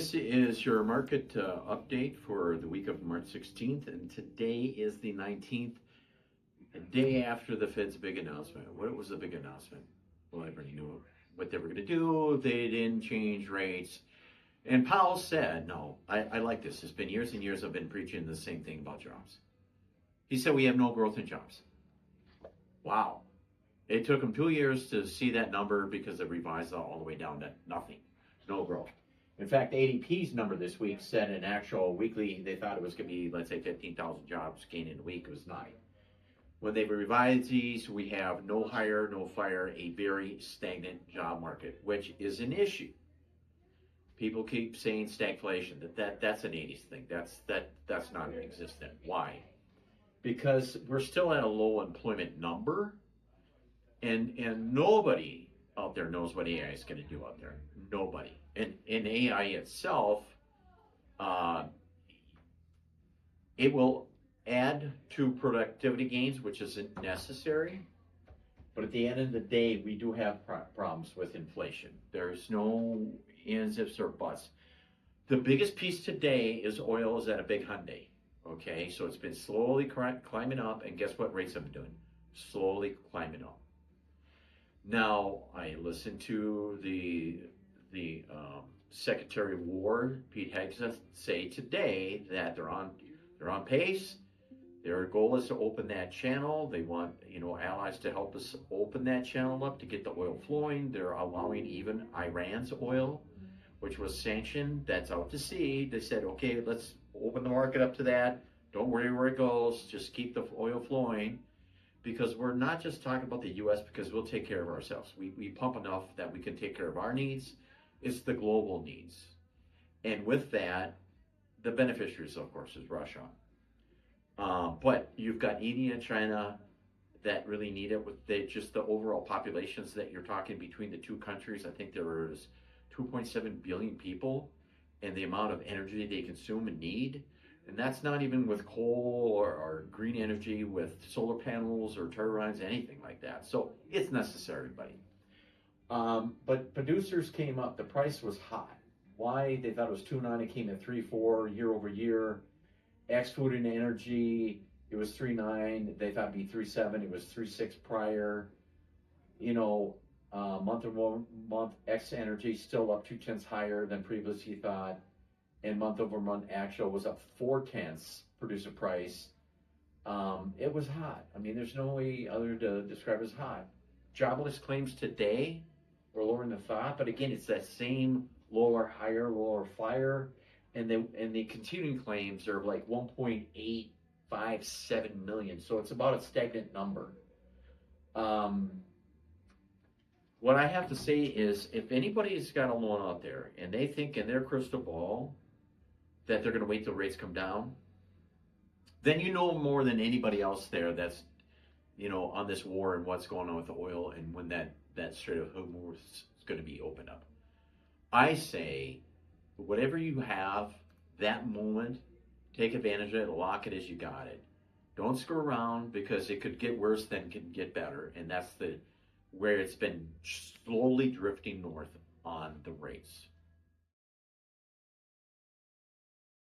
This is your market update for the week of March 16th, and today is the 19th, a day after the Fed's big announcement. What was the big announcement? Well, everybody knew what they were going to do. They didn't change rates. And Powell said, no, I like this. It's been years and years I've been preaching the same thing about jobs. He said we have no growth in jobs. Wow. It took him 2 years to see that number because they revised it all the way down to nothing, no growth. In fact, ADP's number this week said an actual weekly, they thought it was going to be, let's say, 15,000 jobs gained in a week. It was 9. When they revised these, we have no hire, no fire, a very stagnant job market, which is an issue. People keep saying stagflation. That's an 80s thing. That's not existent. Why? Because we're still at a low employment number, and nobody out there knows what AI is going to do out there. Nobody. And in AI itself, it will add to productivity gains, which isn't necessary. But at the end of the day, we do have problems with inflation. There's no ands, ifs, or buts. The biggest piece today is oil is at a big Hyundai. Okay, so it's been slowly climbing up, and guess what rates have been doing? Slowly climbing up. Now, I listened to the Secretary of War, Pete Hegseth, say today that they're on pace. Their goal is to open that channel. They want, allies to help us open that channel up to get the oil flowing. They're allowing even Iran's oil, which was sanctioned, that's out to sea. They said, okay, let's open the market up to that. Don't worry where it goes. Just keep the oil flowing. Because we're not just talking about the U.S. because we'll take care of ourselves. We pump enough that we can take care of our needs. It's the global needs. And with that, the beneficiaries, of course, is Russia. But you've got India and China that really need it with just the overall populations that you're talking between the two countries. I think there is 2.7 billion people, and the amount of energy they consume and need. And that's not even with coal or green energy, with solar panels or turbines, anything like that. So it's necessary, buddy. But producers came up. The price was hot. Why? They thought it was $2.9. It came at $3.4 year over year. Food and energy, it was $3.9. They thought it'd be $3.7. It was $3.6 prior. Month over month, X energy still up 0.2 higher than previously thought. And month over month actual was up 0.4 producer price. It was hot. I mean, there's no way other to describe it as hot. Jobless claims today were lower than thought, but again, it's that same lower, higher, lower, flyer, and the continuing claims are like 1.857 million. So it's about a stagnant number. What I have to say is, if anybody's got a loan out there and they think in their crystal ball that they're going to wait till rates come down, then you know more than anybody else there that's, on this war and what's going on with the oil and when that Strait of Hormuz is going to be opened up. I say, whatever you have, that moment, take advantage of it, lock it as you got it. Don't screw around, because it could get worse than it can get better, and that's where it's been slowly drifting north on the rates.